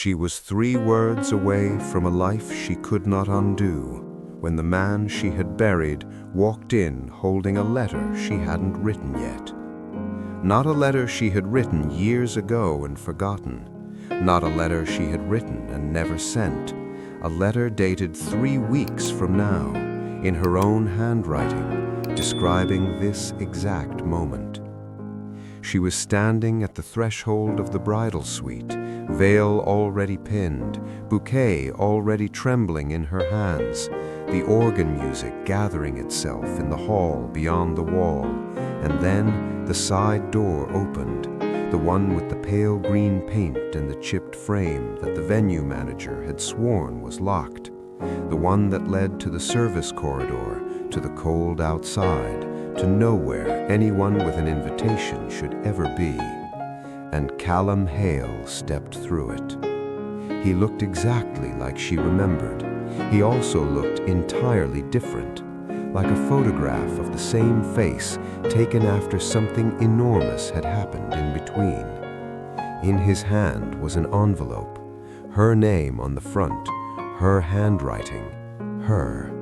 She was 3 words away from a life she could not undo when the man she had buried walked in holding a letter she hadn't written yet. Not a letter she had written years ago and forgotten. Not a letter she had written and never sent. A letter dated 3 weeks from now, in her own handwriting, describing this exact moment. She was standing at the threshold of the bridal suite, veil already pinned, bouquet already trembling in her hands, the organ music gathering itself in the hall beyond the wall, and then the side door opened, the one with the pale green paint and the chipped frame that the venue manager had sworn was locked, the one that led to the service corridor, to the cold outside, to nowhere anyone with an invitation should ever be. And Callum Hale stepped through it. He looked exactly like she remembered. He also looked entirely different, like a photograph of the same face taken after something enormous had happened in between. In his hand was an envelope, her name on the front, her handwriting, her.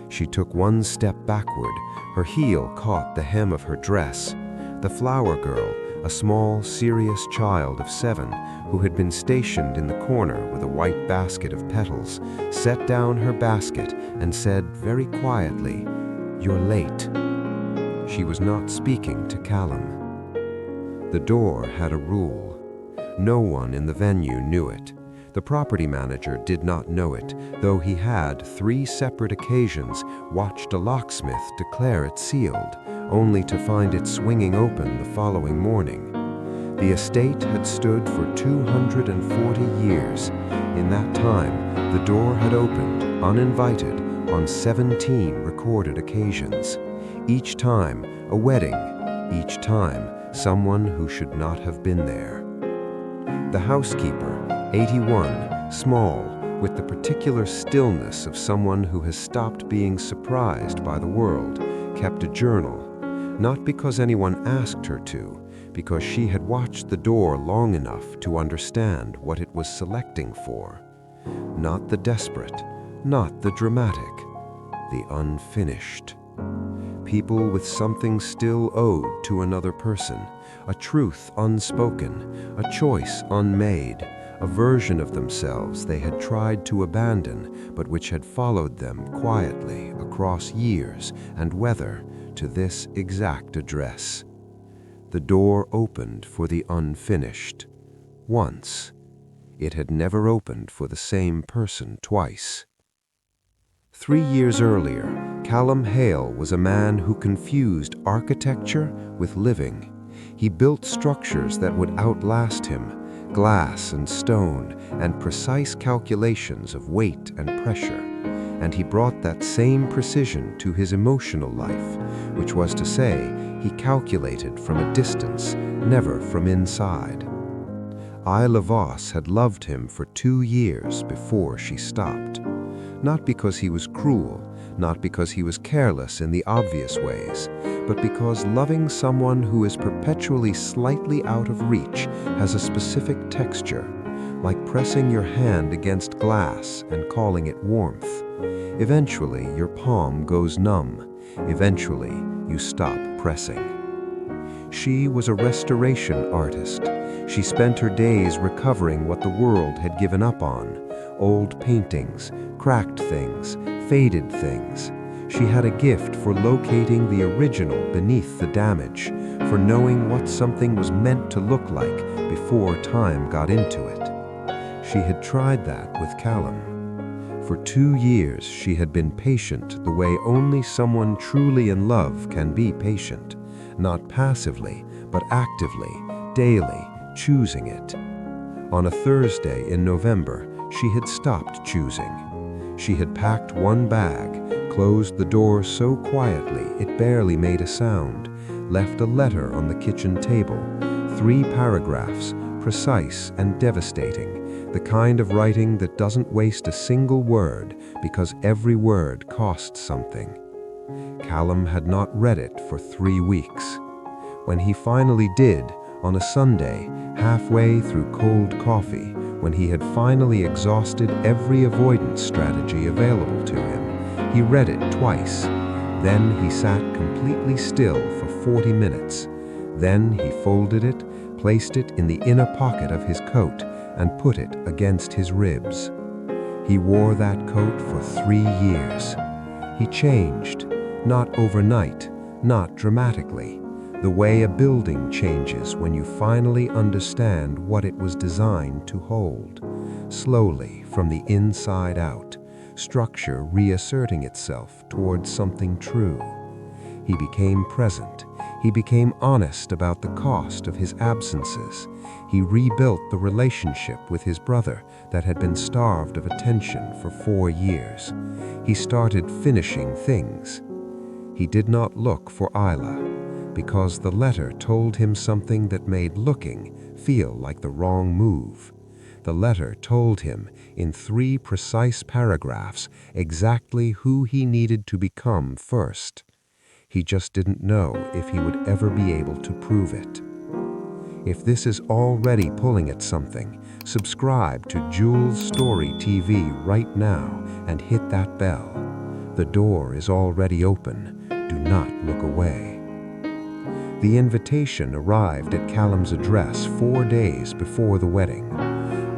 She took 1 step backward, her heel caught the hem of her dress. The flower girl, a small, serious child of 7, who had been stationed in the corner with a white basket of petals, set down her basket and said very quietly, "You're late." She was not speaking to Callum. The door had a rule. No one in the venue knew it. The property manager did not know it, though he had 3 separate occasions watched a locksmith declare it sealed, only to find it swinging open the following morning. The estate had stood for 240 years. In that time, the door had opened, uninvited, on 17 recorded occasions. Each time, a wedding. Each time, someone who should not have been there. The housekeeper, 81, small, with the particular stillness of someone who has stopped being surprised by the world, kept a journal, not because anyone asked her to, because she had watched the door long enough to understand what it was selecting for. Not the desperate, not the dramatic, the unfinished. People with something still owed to another person, a truth unspoken, a choice unmade, a version of themselves they had tried to abandon, but which had followed them quietly across years and weather to this exact address. The door opened for the unfinished. Once. It had never opened for the same person twice. 3 years earlier, Callum Hale was a man who confused architecture with living. He built structures that would outlast him, glass and stone, and precise calculations of weight and pressure. And he brought that same precision to his emotional life, which was to say, he calculated from a distance, never from inside. Isla Voss had loved him for 2 years before she stopped. Not because he was cruel, not because he was careless in the obvious ways, but because loving someone who is perpetually slightly out of reach has a specific texture, like pressing your hand against glass and calling it warmth. Eventually, your palm goes numb. Eventually, you stop pressing. She was a restoration artist. She spent her days recovering what the world had given up on. Old paintings, cracked things, faded things. She had a gift for locating the original beneath the damage, for knowing what something was meant to look like before time got into it. She had tried that with Callum. For 2 years she had been patient the way only someone truly in love can be patient, not passively, but actively, daily, choosing it. On a Thursday in November, she had stopped choosing. She had packed 1 bag, closed the door so quietly it barely made a sound, left a letter on the kitchen table, 3 paragraphs, precise and devastating, the kind of writing that doesn't waste a single word because every word costs something. Callum had not read it for 3 weeks. When he finally did, on a Sunday, halfway through cold coffee, When he had finally exhausted every avoidance strategy available to him, he read it twice. Then he sat completely still for 40 minutes. Then he folded it, placed it in the inner pocket of his coat, and put it against his ribs. He wore that coat for 3 years. He changed, not overnight, not dramatically, the way a building changes when you finally understand what it was designed to hold. Slowly, from the inside out, structure reasserting itself towards something true. He became present. He became honest about the cost of his absences. He rebuilt the relationship with his brother that had been starved of attention for 4 years. He started finishing things. He did not look for Isla, because the letter told him something that made looking feel like the wrong move. The letter told him, in 3 precise paragraphs, exactly who he needed to become first. He just didn't know if he would ever be able to prove it. If this is already pulling at something, subscribe to Jules Story TV right now and hit that bell. The door is already open. Do not look away. The invitation arrived at Callum's address 4 days before the wedding.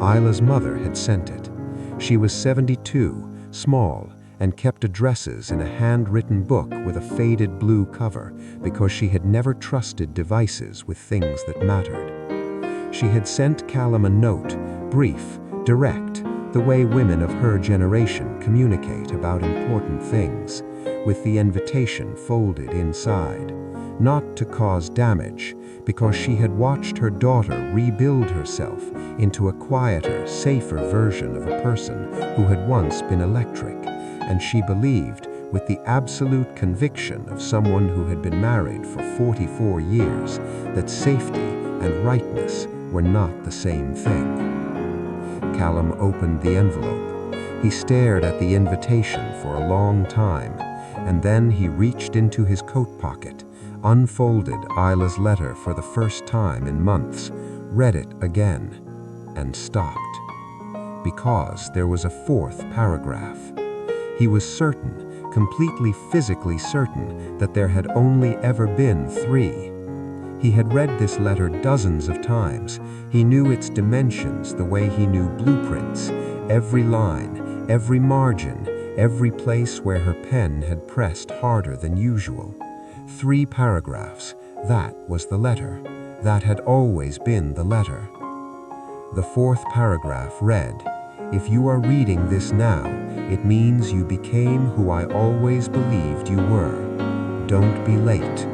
Isla's mother had sent it. She was 72, small, and kept addresses in a handwritten book with a faded blue cover because she had never trusted devices with things that mattered. She had sent Callum a note, brief, direct, the way women of her generation communicate about important things, with the invitation folded inside. Not to cause damage, because she had watched her daughter rebuild herself into a quieter, safer version of a person who had once been electric, and she believed, with the absolute conviction of someone who had been married for 44 years, that safety and rightness were not the same thing. Callum opened the envelope. He stared at the invitation for a long time, and then he reached into his coat pocket, unfolded Isla's letter for the first time in months, read it again, and stopped. Because there was a 4th paragraph. He was certain, completely physically certain, that there had only ever been 3. He had read this letter dozens of times. He knew its dimensions the way he knew blueprints, every line, every margin, every place where her pen had pressed harder than usual. 3 paragraphs. That was the letter. That had always been the letter. The 4th paragraph read, "If you are reading this now, it means you became who I always believed you were. Don't be late."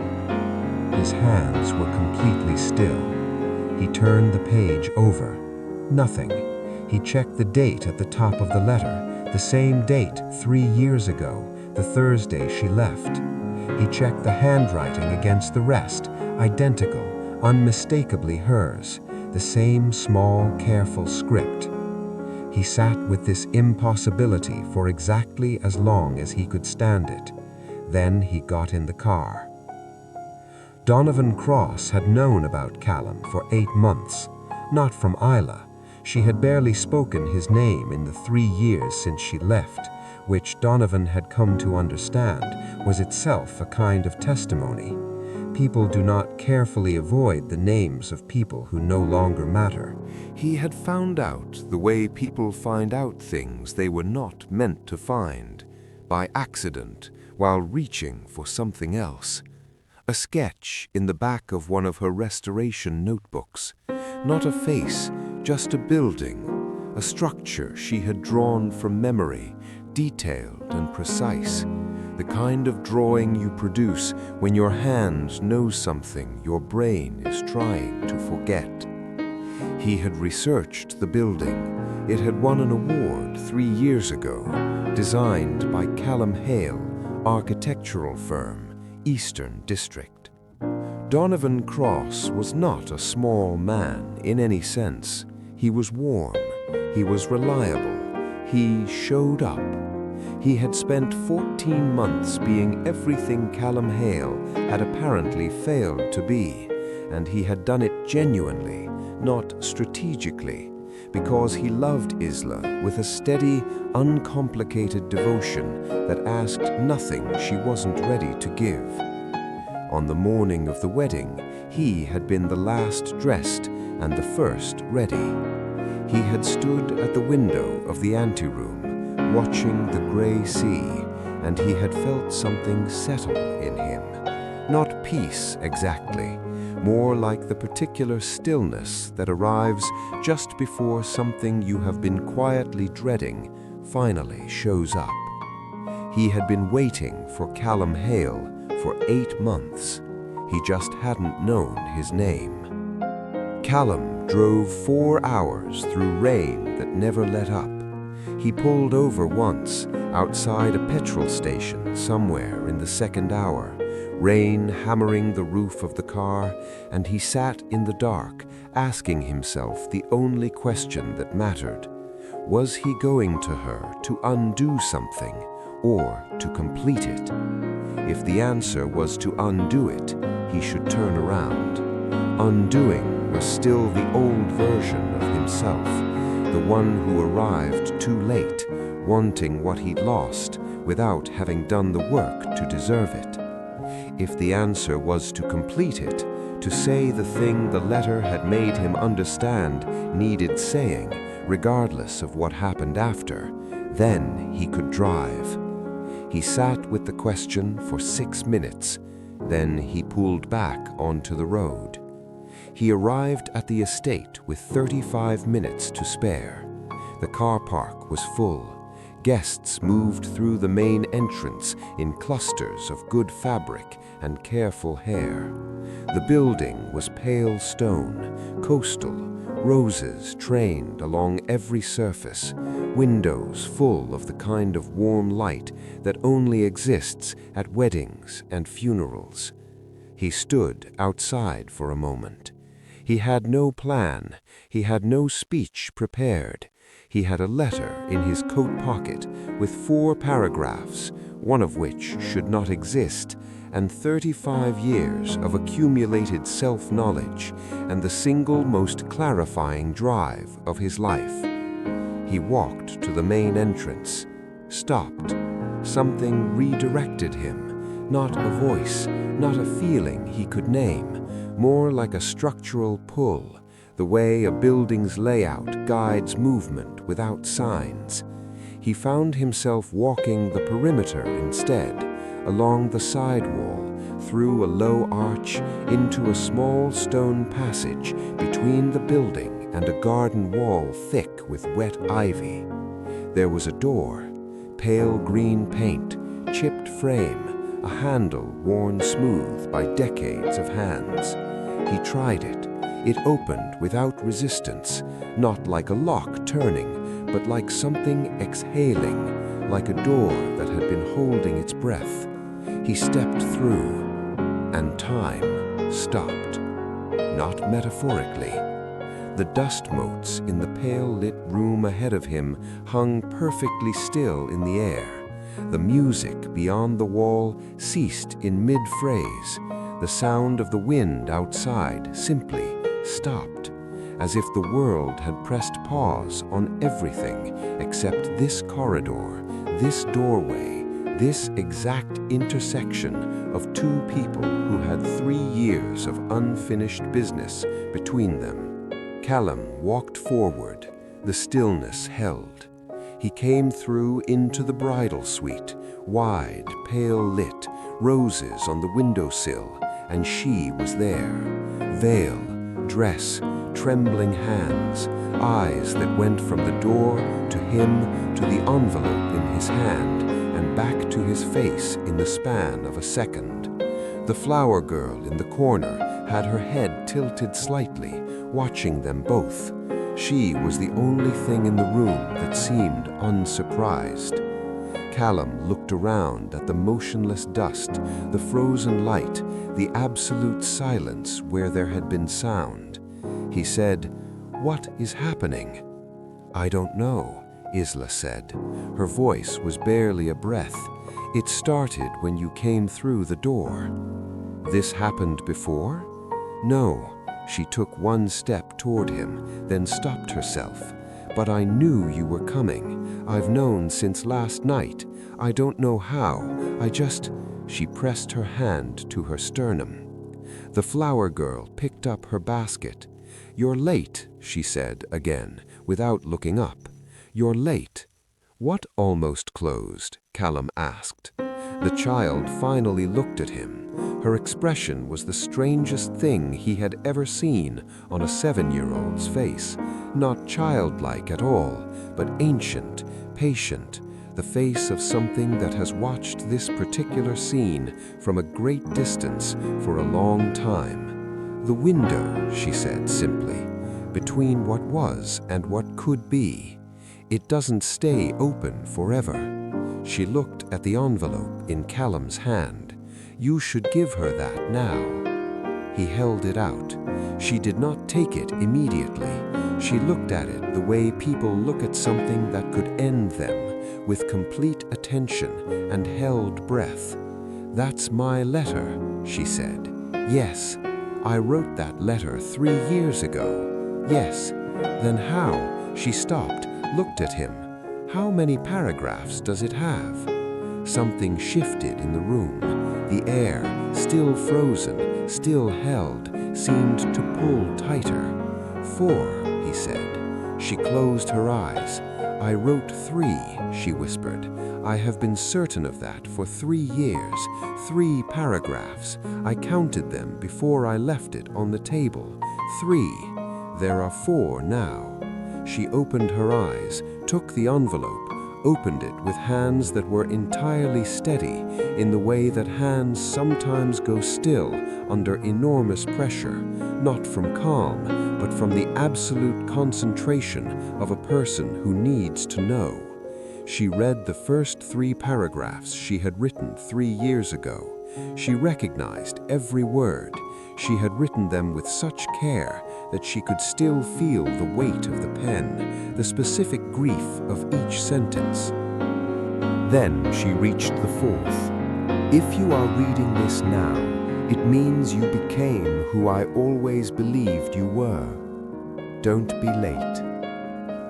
His hands were completely still. He turned the page over. Nothing. He checked the date at the top of the letter, the same date 3 years ago, the Thursday she left. He checked the handwriting against the rest, identical, unmistakably hers, the same small, careful script. He sat with this impossibility for exactly as long as he could stand it. Then he got in the car. Donovan Cross had known about Callum for 8 months, not from Isla. She had barely spoken his name in the 3 years since she left, which Donovan had come to understand was itself a kind of testimony. People do not carefully avoid the names of people who no longer matter. He had found out the way people find out things they were not meant to find, by accident, while reaching for something else. A sketch in the back of one of her restoration notebooks. Not a face, just a building, a structure she had drawn from memory, detailed and precise. The kind of drawing you produce when your hand knows something your brain is trying to forget. He had researched the building. It had won an award 3 years ago, designed by Callum Hale, architectural firm, Eastern District. Donovan Cross was not a small man in any sense. He was warm. He was reliable. He showed up. He had spent 14 months being everything Callum Hale had apparently failed to be, and he had done it genuinely, not strategically. because he loved Isla with a steady, uncomplicated devotion that asked nothing she wasn't ready to give. On the morning of the wedding, he had been the last dressed and the first ready. He had stood at the window of the anteroom, watching the gray sea, and he had felt something settle in him. Not peace exactly, more like the particular stillness that arrives just before something you have been quietly dreading finally shows up. He had been waiting for Callum Hale for 8 months. He just hadn't known his name. Callum drove 4 hours through rain that never let up. He pulled over once outside a petrol station somewhere in the second hour, rain hammering the roof of the car, and he sat in the dark, asking himself the only question that mattered. Was he going to her to undo something or to complete it? If the answer was to undo it, he should turn around. Undoing was still the old version of himself, the one who arrived too late, wanting what he'd lost without having done the work to deserve it. If the answer was to complete it, to say the thing the letter had made him understand needed saying, regardless of what happened after, then he could drive. He sat with the question for 6 minutes, then he pulled back onto the road. He arrived at the estate with 35 minutes to spare. The car park was full. Guests moved through the main entrance in clusters of good fabric and careful hair. The building was pale stone, coastal, roses trained along every surface, windows full of the kind of warm light that only exists at weddings and funerals. He stood outside for a moment. He had no plan. He had no speech prepared. He had a letter in his coat pocket with 4 paragraphs, one of which should not exist, and 35 years of accumulated self-knowledge and the single most clarifying drive of his life. He walked to the main entrance, stopped. Something redirected him, not a voice, not a feeling he could name, more like a structural pull, the way a building's layout guides movement without signs. He found himself walking the perimeter instead, along the side wall, through a low arch, into a small stone passage between the building and a garden wall thick with wet ivy. There was a door, pale green paint, chipped frame, a handle worn smooth by decades of hands. He tried it. It opened without resistance, not like a lock turning, but like something exhaling, like a door that had been holding its breath. He stepped through, and time stopped. Not metaphorically. The dust motes in the pale-lit room ahead of him hung perfectly still in the air. The music beyond the wall ceased in mid-phrase. The sound of the wind outside simply stopped, as if the world had pressed pause on everything except this corridor, this doorway, this exact intersection of 2 people who had 3 years of unfinished business between them. Callum walked forward. The stillness held. He came through into the bridal suite, wide, pale lit, roses on the windowsill, and she was there. Veil, dress, trembling hands, eyes that went from the door to him to the envelope in his hand and back to his face in the span of a second. The flower girl in the corner had her head tilted slightly, watching them both. She was the only thing in the room that seemed unsurprised. Callum looked around at the motionless dust, the frozen light, the absolute silence where there had been sound. He said, "What is happening?" "I don't know," Isla said. Her voice was barely a breath. "It started when you came through the door." "This happened before?" "No, She took one step toward him, then stopped herself. "But I knew you were coming. I've known since last night. I don't know how. She pressed her hand to her sternum. The flower girl picked up her basket. "You're late," she said again, without looking up. "You're late." "What almost closed?" Callum asked. The child finally looked at him. Her expression was the strangest thing he had ever seen on a 7-year-old's face. Not childlike at all, but ancient, patient, the face of something that has watched this particular scene from a great distance for a long time. "The window," she said simply, "between what was and what could be. It doesn't stay open forever." She looked at the envelope in Callum's hand. "You should give her that now." He held it out. She did not take it immediately. She looked at it the way people look at something that could end them, with complete attention and held breath. "That's my letter," she said. "Yes, I wrote that letter 3 years ago. Yes, then how?" She stopped, looked at him. "How many paragraphs does it have?" Something shifted in the room. The air, still frozen, still held, seemed to pull tighter. "4," he said. She closed her eyes. "I wrote 3, she whispered. "I have been certain of that for 3 years. 3 paragraphs. I counted them before I left it on the table. 3. There are 4 now." She opened her eyes, took the envelope, opened it with hands that were entirely steady, in the way that hands sometimes go still under enormous pressure, not from calm, but from the absolute concentration of a person who needs to know. She read the first 3 paragraphs she had written 3 years ago. She recognized every word. She had written them with such care that she could still feel the weight of the pen, the specific grief of each sentence. Then she reached the 4th. "If you are reading this now, it means you became who I always believed you were. Don't be late."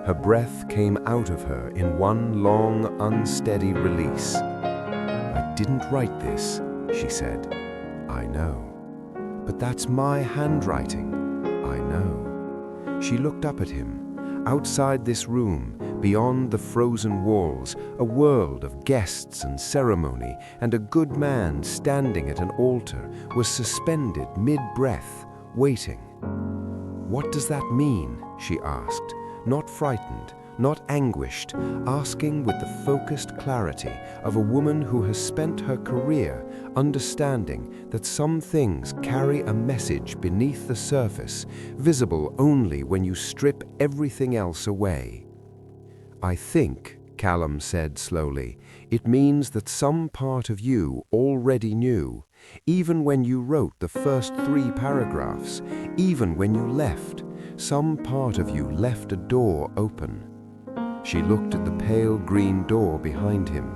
Her breath came out of her in one long, unsteady release. "I didn't write this," she said. "I know. But that's my handwriting. I know." She looked up at him. Outside this room, beyond the frozen walls, a world of guests and ceremony, and a good man standing at an altar was suspended mid-breath, waiting. "What does that mean?" she asked, not frightened, not anguished, asking with the focused clarity of a woman who has spent her career understanding that some things carry a message beneath the surface, visible only when you strip everything else away. "I think," Callum said slowly, "it means that some part of you already knew, even when you wrote the first 3 paragraphs, even when you left, some part of you left a door open." She looked at the pale green door behind him,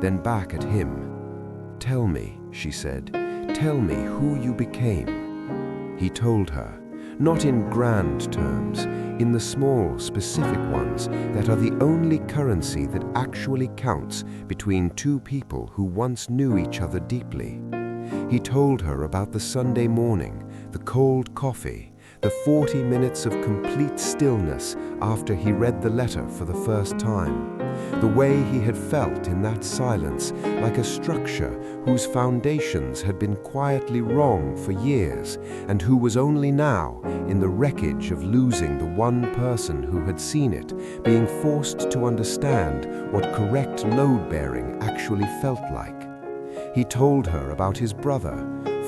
then back at him. "Tell me," she said, "tell me who you became." He told her, not in grand terms, in the small, specific ones that are the only currency that actually counts between 2 people who once knew each other deeply. He told her about the Sunday morning, the cold coffee, the 40 minutes of complete stillness after he read the letter for the first time, the way he had felt in that silence, like a structure whose foundations had been quietly wrong for years, and who was only now, in the wreckage of losing the one person who had seen it, being forced to understand what correct load-bearing actually felt like. He told her about his brother,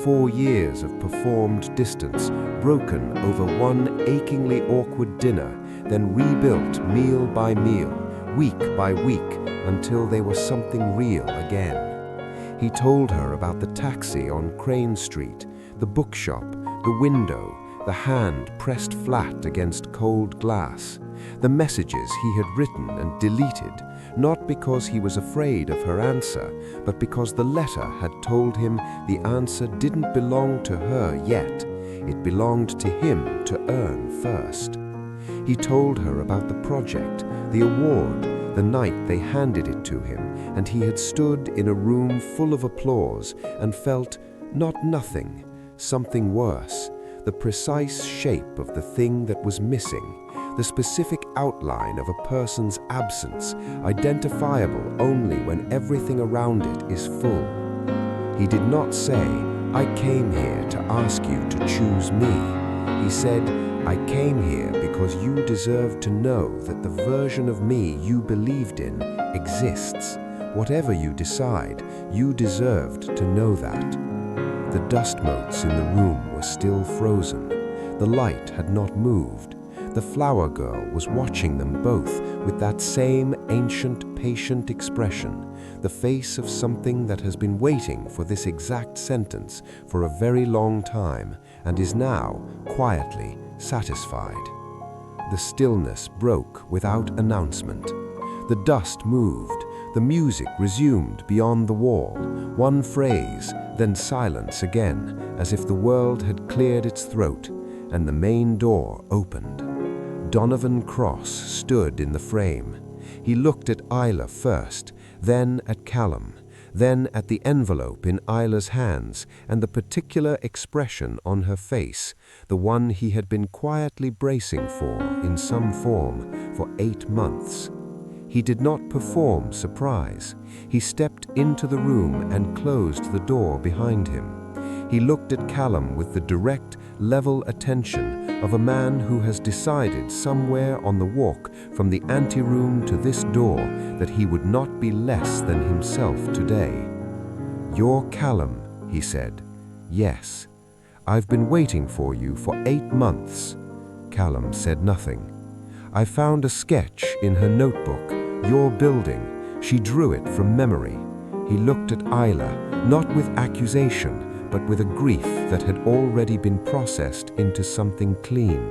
4 years of performed distance, broken over one achingly awkward dinner, then rebuilt meal by meal, week by week, until they were something real again. He told her about the taxi on Crane Street, the bookshop, the window, the hand pressed flat against cold glass, the messages he had written and deleted, not because he was afraid of her answer, but because the letter had told him the answer didn't belong to her yet. It belonged to him to earn first. He told her about the project, the award, the night they handed it to him, and he had stood in a room full of applause and felt not nothing, something worse, the precise shape of the thing that was missing, the specific outline of a person's absence, identifiable only when everything around it is full. He did not say, "I came here to ask you to choose me." He said, "I came here because you deserve to know that the version of me you believed in exists. Whatever you decide, you deserved to know that." The dust motes in the room were still frozen. The light had not moved. The flower girl was watching them both with that same ancient, patient expression, the face of something that has been waiting for this exact sentence for a very long time and is now, quietly, satisfied. The stillness broke without announcement. The dust moved. The music resumed beyond the wall. One phrase, then silence again, as if the world had cleared its throat, and the main door opened. Donovan Cross stood in the frame. He looked at Isla first, then at Callum, then at the envelope in Isla's hands and the particular expression on her face, the one he had been quietly bracing for in some form for 8 months. He did not perform surprise. He stepped into the room and closed the door behind him. He looked at Callum with the direct, level attention of a man who has decided somewhere on the walk from the anteroom to this door that he would not be less than himself today. "You're Callum," he said. "Yes. I've been waiting for you for 8 months." Callum said nothing. "I found a sketch in her notebook, your building. She drew it from memory." He looked at Isla, not with accusation, but with a grief that had already been processed into something clean.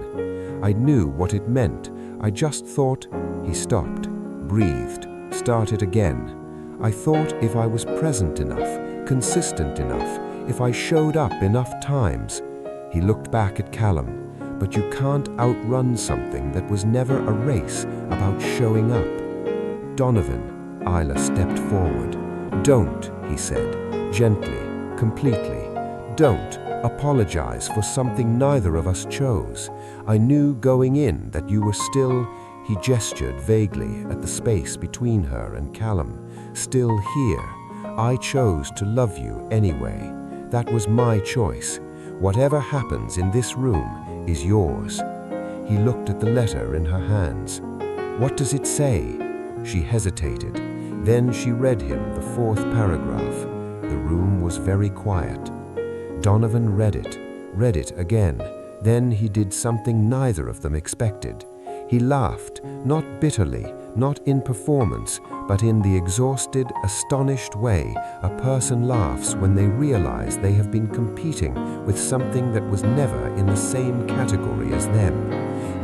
"I knew what it meant. I just thought—" He stopped, breathed, started again. "I thought if I was present enough, consistent enough, if I showed up enough times." He looked back at Callum. "But you can't outrun something that was never a race about showing up." "Donovan," Isla stepped forward. "Don't," he said, gently, completely. "Don't apologize for something neither of us chose. I knew going in that you were still—" He gestured vaguely at the space between her and Callum. "Still here. I chose to love you anyway. That was my choice. Whatever happens in this room is yours." He looked at the letter in her hands. "What does it say?" She hesitated. Then she read him the 4th paragraph. The room was very quiet. Donovan read it again. Then he did something neither of them expected. He laughed, not bitterly, not in performance, but in the exhausted, astonished way a person laughs when they realize they have been competing with something that was never in the same category as them.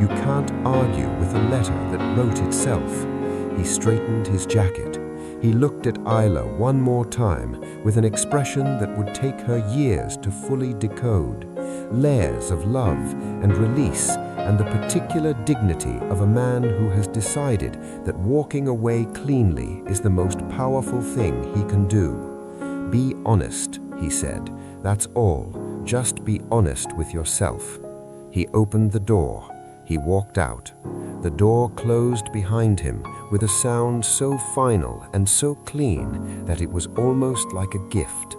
You can't argue with a letter that wrote itself. He straightened his jacket. He looked at Isla one more time with an expression that would take her years to fully decode. Layers of love and release and the particular dignity of a man who has decided that walking away cleanly is the most powerful thing he can do. "Be honest," he said. "That's all. Just be honest with yourself." He opened the door. He walked out. The door closed behind him with a sound so final and so clean that it was almost like a gift.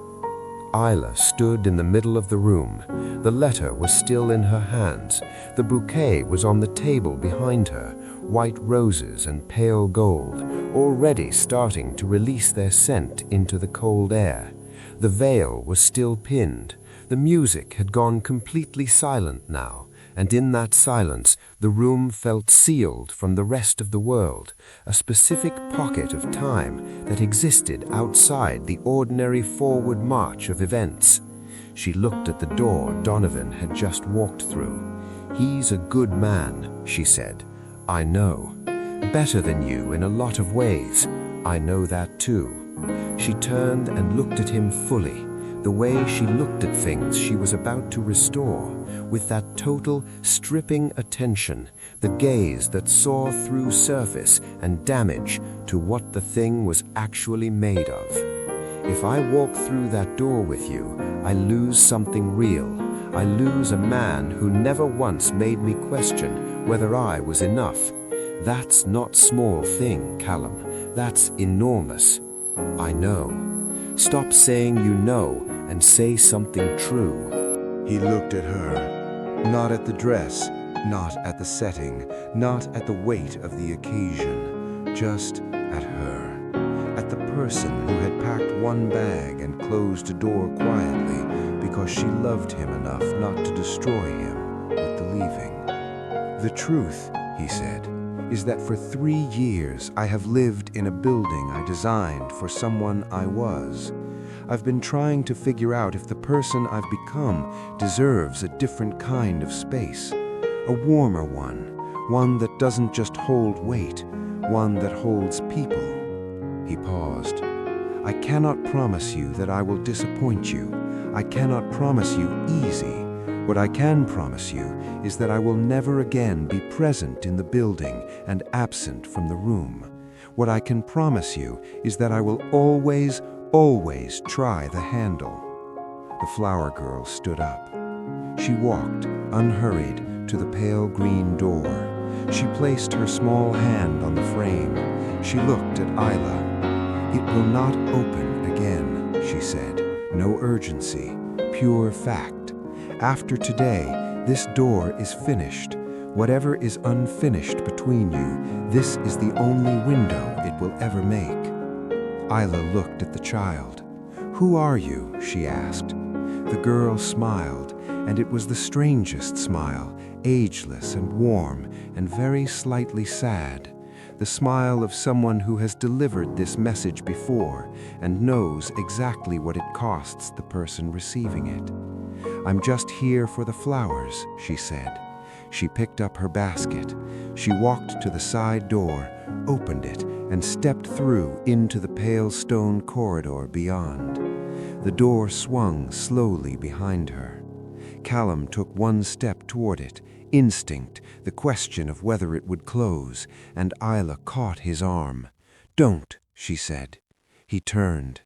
Isla stood in the middle of the room. The letter was still in her hands. The bouquet was on the table behind her, white roses and pale gold, already starting to release their scent into the cold air. The veil was still pinned. The music had gone completely silent now, and in that silence the room felt sealed from the rest of the world, a specific pocket of time that existed outside the ordinary forward march of events. She looked at the door Donovan had just walked through. "He's a good man," she said. "I know. Better than you in a lot of ways. I know that too." She turned and looked at him fully, the way she looked at things she was about to restore. with that total, stripping attention, the gaze that saw through surface and damage to what the thing was actually made of. If I walk through that door with you, I lose something real. I lose a man who never once made me question whether I was enough. That's not small thing, Callum. That's enormous. I know. Stop saying you know and say something true. He looked at her, not at the dress, not at the setting, not at the weight of the occasion, just at her, at the person who had packed one bag and closed a door quietly because she loved him enough not to destroy him with the leaving. The truth, he said, is that for 3 years I have lived in a building I designed for someone I was. I've been trying to figure out if the person I've become deserves a different kind of space, a warmer one that doesn't just hold weight, one that holds people. He paused. I cannot promise you that I will disappoint you. I cannot promise you easy. What I can promise you is that I will never again be present in the building and absent from the room. What I can promise you is that I will always try the handle. The flower girl stood up. She walked, unhurried, to the pale green door. She placed her small hand on the frame. She looked at Isla. It will not open again, she said. No urgency, pure fact. After today, this door is finished. Whatever is unfinished between you, this is the only window it will ever make. Isla looked at the child. Who are you? She asked. The girl smiled, and it was the strangest smile, ageless and warm and very slightly sad. The smile of someone who has delivered this message before and knows exactly what it costs the person receiving it. I'm just here for the flowers, she said. She picked up her basket. She walked to the side door, opened it, and stepped through into the pale stone corridor beyond. The door swung slowly behind her. Callum took one step toward it, instinct, the question of whether it would close, and Isla caught his arm. Don't, she said. He turned.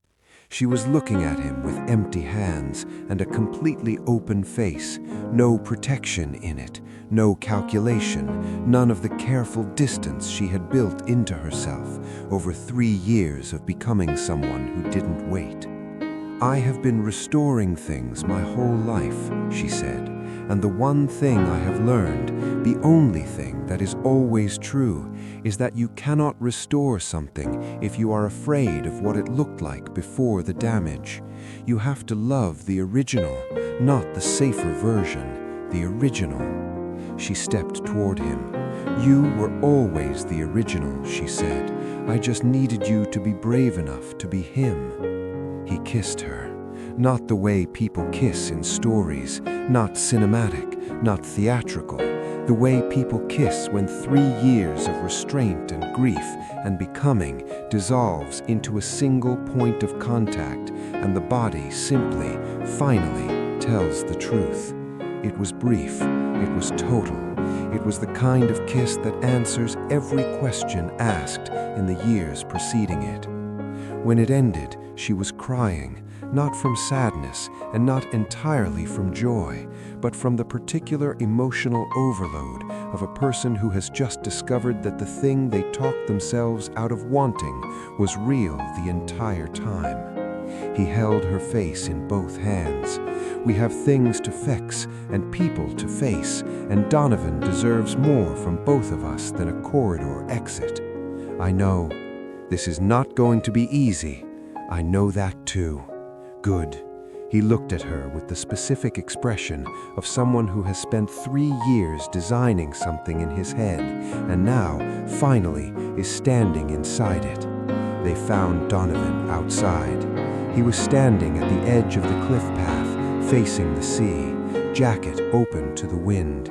She was looking at him with empty hands and a completely open face, no protection in it, no calculation, none of the careful distance she had built into herself over 3 years of becoming someone who didn't wait. I have been restoring things my whole life, she said, and the one thing I have learned, the only thing that is always true, is that you cannot restore something if you are afraid of what it looked like before the damage. You have to love the original, not the safer version, the original. She stepped toward him. You were always the original, she said. I just needed you to be brave enough to be him. He kissed her. Not the way people kiss in stories, not cinematic, not theatrical. The way people kiss when 3 years of restraint and grief and becoming dissolves into a single point of contact and the body simply, finally, tells the truth. It was brief. It was total. It was the kind of kiss that answers every question asked in the years preceding it. When it ended, she was crying, not from sadness and not entirely from joy, but from the particular emotional overload of a person who has just discovered that the thing they talked themselves out of wanting was real the entire time. He held her face in both hands. We have things to fix and people to face, and Donovan deserves more from both of us than a corridor exit. I know. This is not going to be easy. I know that too. Good. He looked at her with the specific expression of someone who has spent 3 years designing something in his head and now, finally, is standing inside it. They found Donovan outside. He was standing at the edge of the cliff path, facing the sea, jacket open to the wind.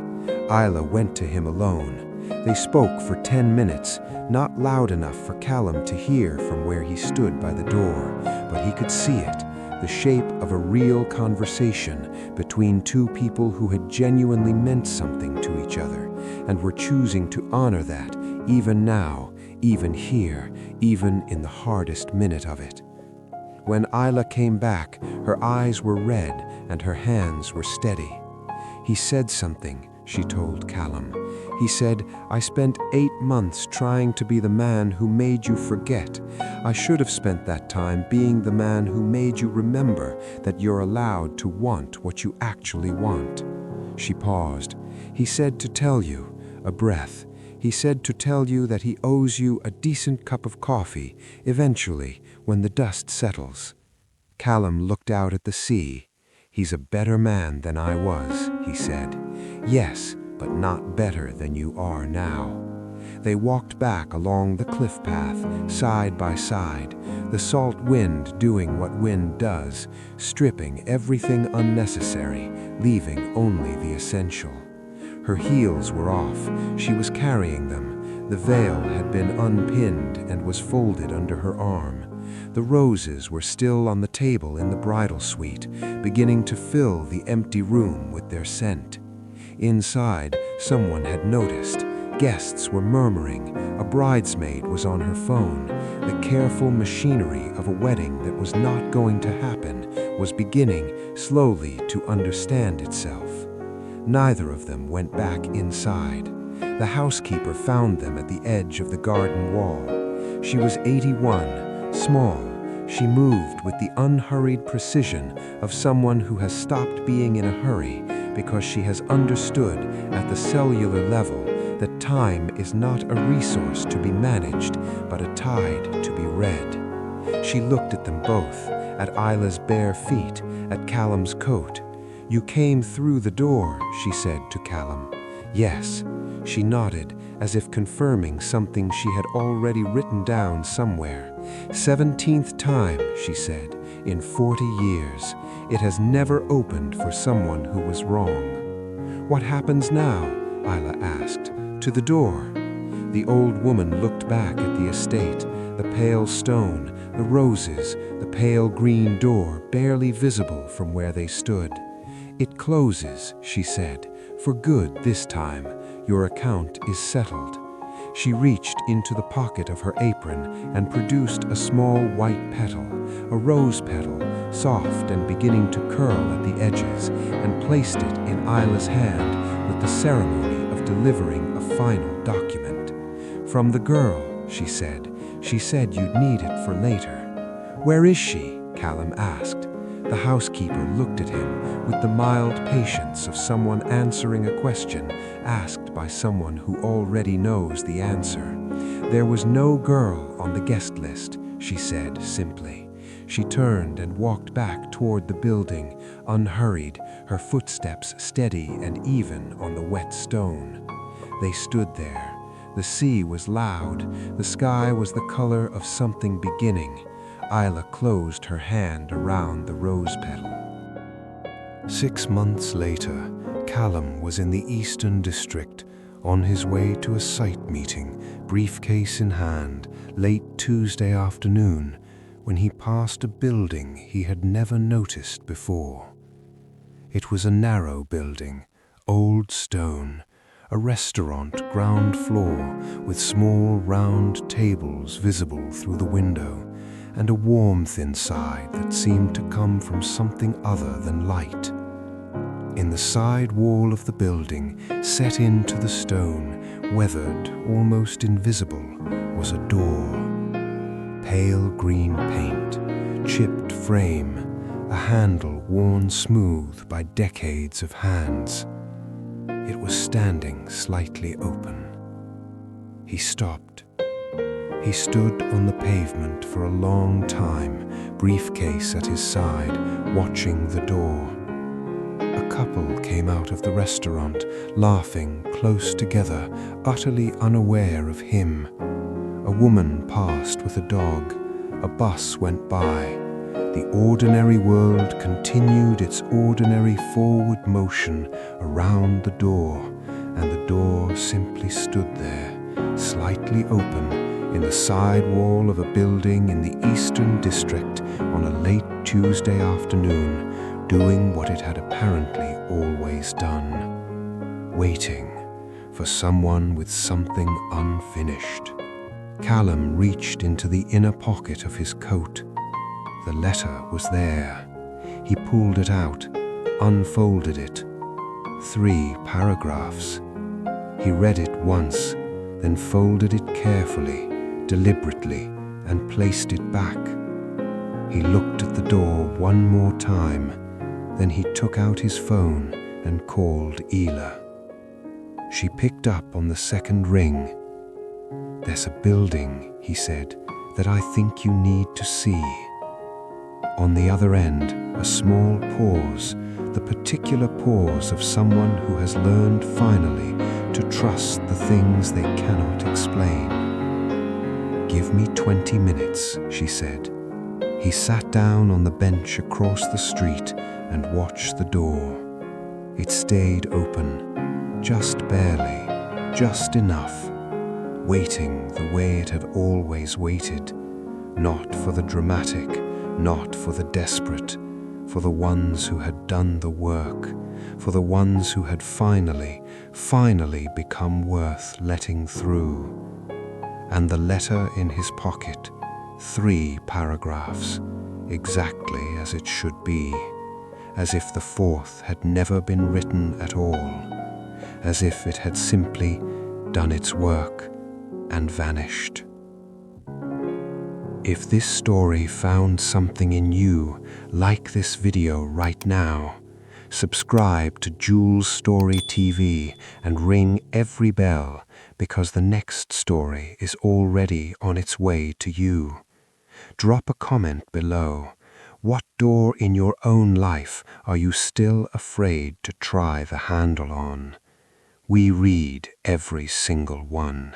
Isla went to him alone. They spoke for 10 minutes, not loud enough for Callum to hear from where he stood by the door, but he could see it. the shape of a real conversation between two people who had genuinely meant something to each other and were choosing to honor that even now, even here, even in the hardest minute of it. When Isla came back, her eyes were red and her hands were steady. "He said something," she told Callum. "He said, 'I spent 8 months trying to be the man who made you forget. I should have spent that time being the man who made you remember that you're allowed to want what you actually want.'" She paused. "He said to tell you," a breath, "he said to tell you that he owes you a decent cup of coffee, eventually, when the dust settles." Callum looked out at the sea. "He's a better man than I was," he said. "Yes, but not better than you are now." They walked back along the cliff path, side by side, the salt wind doing what wind does, stripping everything unnecessary, leaving only the essential. Her heels were off. She was carrying them. The veil had been unpinned and was folded under her arm. The roses were still on the table in the bridal suite, beginning to fill the empty room with their scent. Inside, someone had noticed. Guests were murmuring. A bridesmaid was on her phone. The careful machinery of a wedding that was not going to happen was beginning slowly to understand itself. Neither of them went back inside. The housekeeper found them at the edge of the garden wall. She was 81, small. She moved with the unhurried precision of someone who has stopped being in a hurry because she has understood at the cellular level that time is not a resource to be managed, but a tide to be read. She looked at them both, at Isla's bare feet, at Callum's coat. "You came through the door," she said to Callum. "Yes." She nodded, as if confirming something she had already written down somewhere. 17th time, she said, in 40 years. It has never opened for someone who was wrong. "What happens now?" Isla asked. "To the door." The old woman looked back at the estate, the pale stone, the roses, the pale green door barely visible from where they stood. "It closes," she said, "for good this time. Your account is settled." She reached into the pocket of her apron and produced a small white petal, a rose petal, soft and beginning to curl at the edges, and placed it in Isla's hand with the ceremony of delivering a final document. "From the girl," she said. "She said you'd need it for later." "Where is she?" Callum asked. The housekeeper looked at him with the mild patience of someone answering a question asked by someone who already knows the answer. "There was no girl on the guest list," she said simply. She turned and walked back toward the building, unhurried, her footsteps steady and even on the wet stone. They stood there. The sea was loud. The sky was the color of something beginning. Isla closed her hand around the rose petal. 6 months later, Callum was in the Eastern District, on his way to a site meeting, briefcase in hand, late Tuesday afternoon, when he passed a building he had never noticed before. It was a narrow building, old stone, a restaurant ground floor with small round tables visible through the window, and a warmth inside that seemed to come from something other than light. In the side wall of the building, set into the stone, weathered, almost invisible, was a door. Pale green paint, chipped frame, a handle worn smooth by decades of hands. It was standing slightly open. He stopped. He stood on the pavement for a long time, briefcase at his side, watching the door. A couple came out of the restaurant, laughing close together, utterly unaware of him. A woman passed with a dog. A bus went by. The ordinary world continued its ordinary forward motion around the door, and the door simply stood there, slightly open, in the side wall of a building in the Eastern District on a late Tuesday afternoon, doing what it had apparently always done, waiting for someone with something unfinished. Callum reached into the inner pocket of his coat. The letter was there. He pulled it out, unfolded it. 3 paragraphs. He read it once, then folded it carefully, deliberately, and placed it back. He looked at the door one more time, then he took out his phone and called Ela. She picked up on the second ring. "There's a building," he said, "that I think you need to see." On the other end, a small pause, the particular pause of someone who has learned finally to trust the things they cannot explain. "Give me 20 minutes," she said. He sat down on the bench across the street and watched the door. It stayed open, just barely, just enough, waiting the way it had always waited, not for the dramatic, not for the desperate, for the ones who had done the work, for the ones who had finally become worth letting through. And the letter in his pocket, 3 paragraphs, exactly as it should be, as if the 4th had never been written at all, as if it had simply done its work and vanished. If this story found something in you, like this video right now. Subscribe to Jules Story TV and ring every bell, because the next story is already on its way to you. Drop a comment below. What door in your own life are you still afraid to try the handle on? We read every single one.